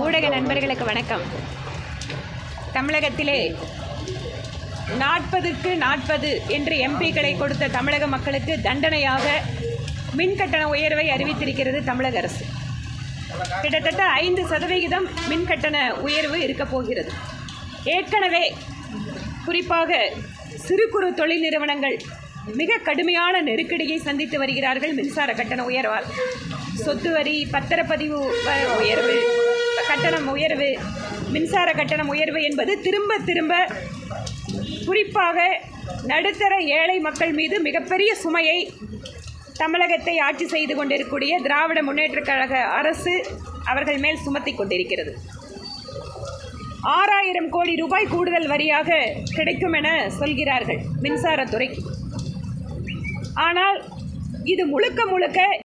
ஊடக நண்பர்களுக்கு வணக்கம். தமிழகத்திலே 40க்கு 40 என்று எம்பிக்களை கொடுத்த தமிழக மக்களுக்கு தண்டனையாக மின்கட்டண உயர்வை அறிவித்திருக்கிறது தமிழக அரசு. கிட்டத்தட்ட 5% மின்கட்டண உயர்வு இருக்கப் போகிறது. ஏற்கனவே குறிப்பாக சிறு குறு தொழில் நிறுவனங்கள் மிக கடுமையான நெருக்கடியை சந்தித்து வருகிறார்கள். மின்சார கட்டண உயர்வால் சொத்து வரி, பத்திரப்பதிவு உயர்வு, கட்டணம் உயர்வு, மின்சார கட்டணம் உயர்வு என்பது திரும்ப திரும்ப குறிப்பாக நடுத்தர ஏழை மக்கள் மீது மிகப்பெரிய சுமையை தமிழகத்தை ஆட்சி செய்து கொண்டிருக்கக்கூடிய திராவிட முன்னேற்றக் கழக அரசு அவர்கள் மேல் சுமத்தி கொண்டிருக்கிறது. 6000 கோடி ரூபாய் கூடுதல் வரியாக கிடைக்கும் என சொல்கிறார்கள் மின்சாரத்துறைக்கு. ஆனால் இது முழுக்க முழுக்க